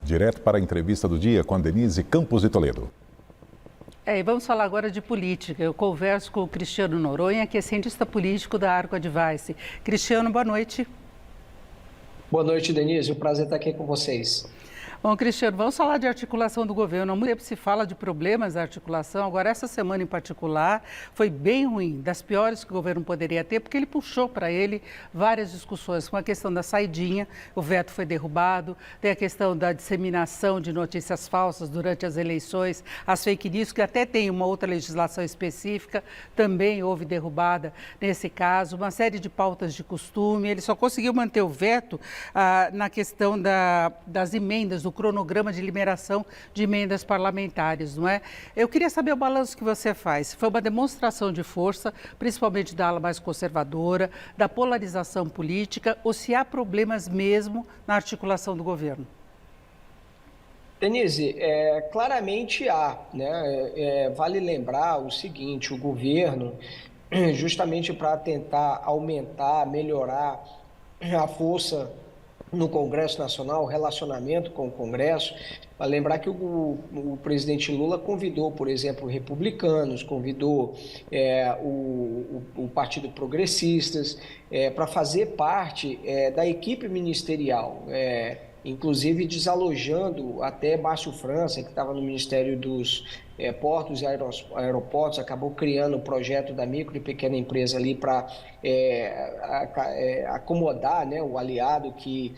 Direto para a entrevista do dia com a Denise Campos de Toledo. E vamos falar agora de política. Eu converso com o Cristiano Noronha, que é cientista político da Arco Advice. Cristiano, boa noite. Boa noite, Denise. O prazer estar aqui com vocês. Bom, Cristiano, vamos falar de articulação do governo. Há muito tempo se fala de problemas da articulação. Agora, essa semana em particular, foi bem ruim, das piores que o governo poderia ter, porque ele puxou para ele várias discussões, com a questão da saidinha, o veto foi derrubado, tem a questão da disseminação de notícias falsas durante as eleições, as fake news, que até tem uma outra legislação específica, também houve derrubada nesse caso, uma série de pautas de costume. Ele só conseguiu manter o veto na questão das emendas, do cronograma de liberação de emendas parlamentares, não é? Eu queria saber o balanço que você faz. Foi uma demonstração de força, principalmente da ala mais conservadora, da polarização política, ou se há problemas mesmo na articulação do governo? Denise, claramente há, né? Vale lembrar o seguinte: o governo, justamente para tentar aumentar, melhorar a força no Congresso Nacional, o relacionamento com o Congresso, para lembrar que o presidente Lula convidou, por exemplo, republicanos, convidou o Partido Progressistas para fazer parte da equipe ministerial, inclusive desalojando até Márcio França, que estava no Ministério dos Portos e Aeroportos, acabou criando o projeto da micro e pequena empresa ali para acomodar, né, o aliado que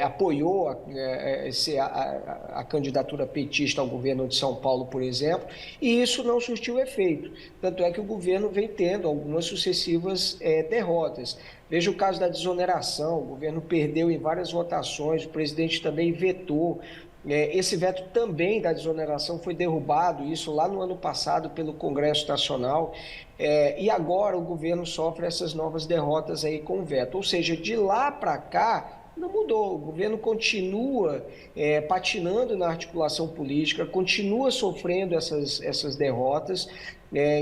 apoiou a candidatura petista ao governo de São Paulo, por exemplo, e isso não surtiu efeito. Tanto é que o governo vem tendo algumas sucessivas derrotas. Veja o caso da desoneração: o governo perdeu em várias votações, o presidente também vetou. Esse veto também da desoneração foi derrubado, isso lá no ano passado, pelo Congresso Nacional, e agora o governo sofre essas novas derrotas aí com o veto. Ou seja, de lá para cá não mudou, o governo continua patinando na articulação política, continua sofrendo essas derrotas.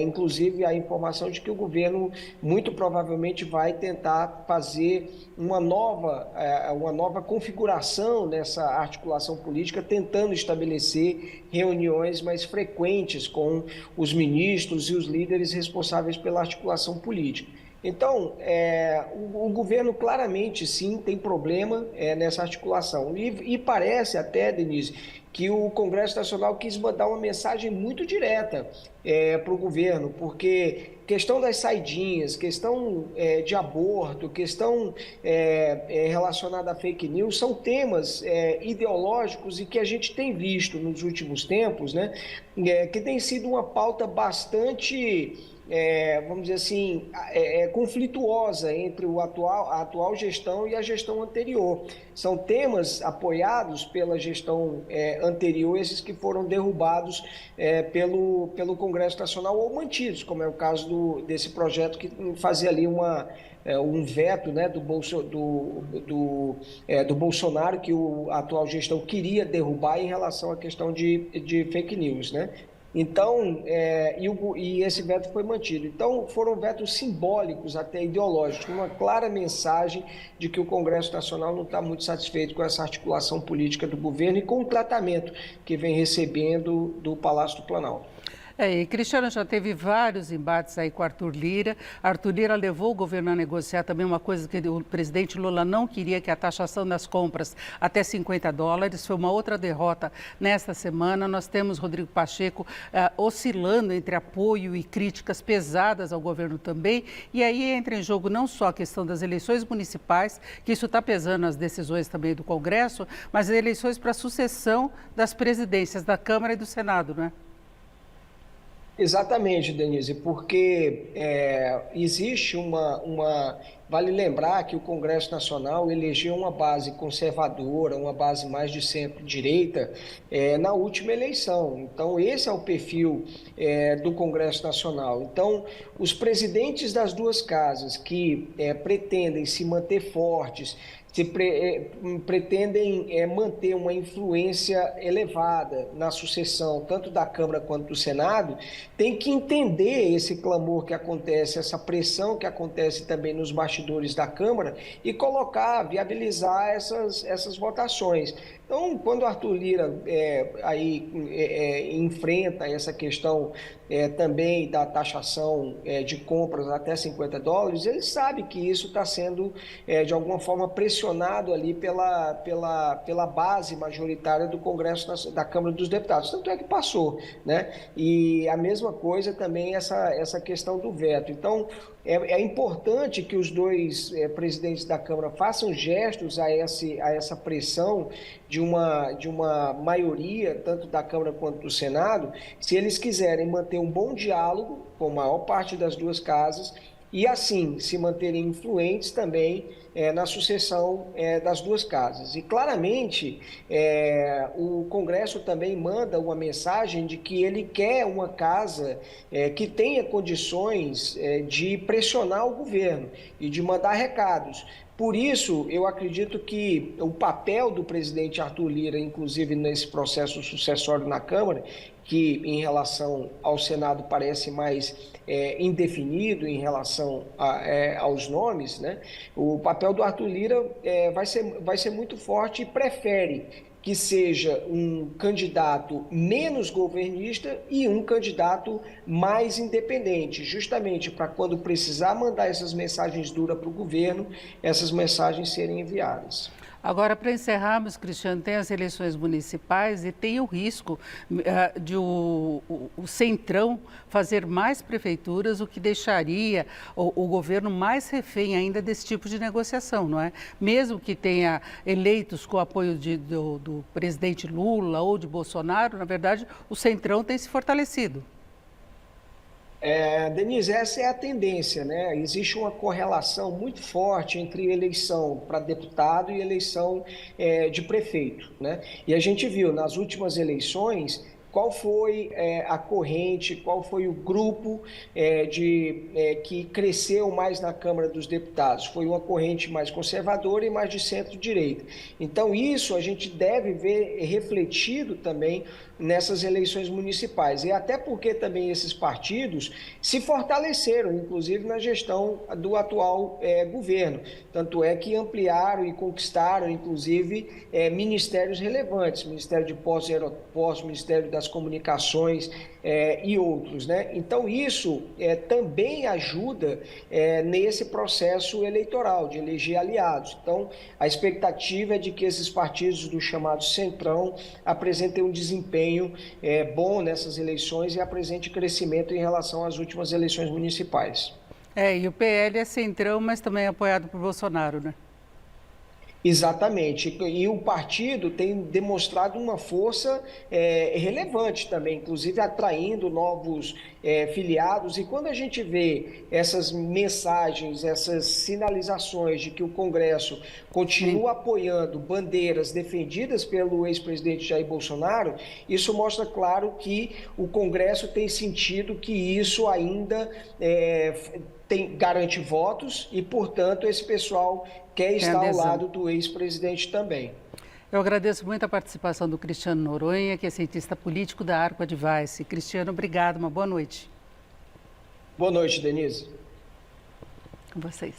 Inclusive a informação de que o governo muito provavelmente vai tentar fazer uma nova configuração nessa articulação política, tentando estabelecer reuniões mais frequentes com os ministros e os líderes responsáveis pela articulação política. Então, o governo claramente, sim, tem problema nessa articulação. E parece até, Denise, que o Congresso Nacional quis mandar uma mensagem muito direta para o governo, porque questão das saidinhas, questão de aborto, questão relacionada a fake news, são temas ideológicos e que a gente tem visto nos últimos tempos, né, que tem sido uma pauta bastante... vamos dizer assim, conflituosa entre a atual gestão e a gestão anterior. São temas apoiados pela gestão anterior, esses que foram derrubados pelo Congresso Nacional ou mantidos, como é o caso desse projeto que fazia ali um veto, né, do Bolsonaro, que a atual gestão queria derrubar em relação à questão de fake news, né? Então, e esse veto foi mantido. Então, foram vetos simbólicos, até ideológicos, uma clara mensagem de que o Congresso Nacional não está muito satisfeito com essa articulação política do governo e com o tratamento que vem recebendo do Palácio do Planalto. E Cristiano, já teve vários embates aí com Arthur Lira. Arthur Lira levou o governo a negociar também uma coisa que o presidente Lula não queria, que é a taxação das compras até $50. Foi uma outra derrota nesta semana. Nós temos Rodrigo Pacheco oscilando entre apoio e críticas pesadas ao governo também. E aí entra em jogo não só a questão das eleições municipais, que isso está pesando nas decisões também do Congresso, mas as eleições para a sucessão das presidências da Câmara e do Senado, não é? Exatamente, Denise, porque existe Vale lembrar que o Congresso Nacional elegeu uma base conservadora, uma base mais de centro-direita na última eleição. Então, esse é o perfil do Congresso Nacional. Então, os presidentes das duas casas que pretendem se manter fortes, pretendem manter uma influência elevada na sucessão, tanto da Câmara quanto do Senado, tem que entender esse clamor que acontece, essa pressão que acontece também nos bastidores da Câmara e viabilizar essas votações. Então, quando o Arthur Lira enfrenta essa questão também da taxação de compras até $50, ele sabe que isso está sendo, de alguma forma, pressionado ali pela base majoritária do Congresso, da Câmara dos Deputados. Tanto é que passou, né? E a mesma coisa também essa questão do veto. Então, é importante que os dois presidentes da Câmara façam gestos a essa pressão de uma maioria, tanto da Câmara quanto do Senado, se eles quiserem manter um bom diálogo com a maior parte das duas casas e, assim, se manterem influentes também na sucessão das duas casas. E, claramente, o Congresso também manda uma mensagem de que ele quer uma casa que tenha condições de pressionar o governo e de mandar recados. Por isso, eu acredito que o papel do presidente Arthur Lira, inclusive nesse processo sucessório na Câmara, que em relação ao Senado parece mais indefinido em relação aos nomes, né? O papel do Arthur Lira vai ser muito forte e prefere que seja um candidato menos governista e um candidato mais independente, justamente para quando precisar mandar essas mensagens duras para o governo, essas mensagens serem enviadas. Agora, para encerrarmos, Cristiano, tem as eleições municipais e tem o risco de o Centrão fazer mais prefeituras, o que deixaria o governo mais refém ainda desse tipo de negociação, não é? Mesmo que tenha eleitos com o apoio do presidente Lula ou de Bolsonaro, na verdade, o Centrão tem se fortalecido. Denise, essa é a tendência, né? Existe uma correlação muito forte entre eleição para deputado e eleição de prefeito, né? E a gente viu nas últimas eleições qual foi a corrente, qual foi o grupo que cresceu mais na Câmara dos Deputados. Foi uma corrente mais conservadora e mais de centro-direita. Então, isso a gente deve ver refletido também nessas eleições municipais. E até porque também esses partidos se fortaleceram, inclusive na gestão do atual governo. Tanto é que ampliaram e conquistaram, inclusive, ministérios relevantes, Ministério de Postos e Aeroportos, Ministério das Comunicações e outros, né? Então, isso também ajuda nesse processo eleitoral, de eleger aliados. Então, a expectativa é de que esses partidos do chamado Centrão apresentem um desempenho bom nessas eleições e apresente crescimento em relação às últimas eleições municipais. E o PL é centrão, mas também é apoiado por Bolsonaro, né? Exatamente, e o partido tem demonstrado uma força relevante também, inclusive atraindo novos filiados, e quando a gente vê essas mensagens, essas sinalizações de que o Congresso continua apoiando bandeiras defendidas pelo ex-presidente Jair Bolsonaro, isso mostra claro que o Congresso tem sentido que isso ainda garante votos e, portanto, esse pessoal quer estar ao lado do ex-presidente também. Eu agradeço muito a participação do Cristiano Noronha, que é cientista político da Arco Advice. Cristiano, obrigado, uma boa noite. Boa noite, Denise. Com vocês.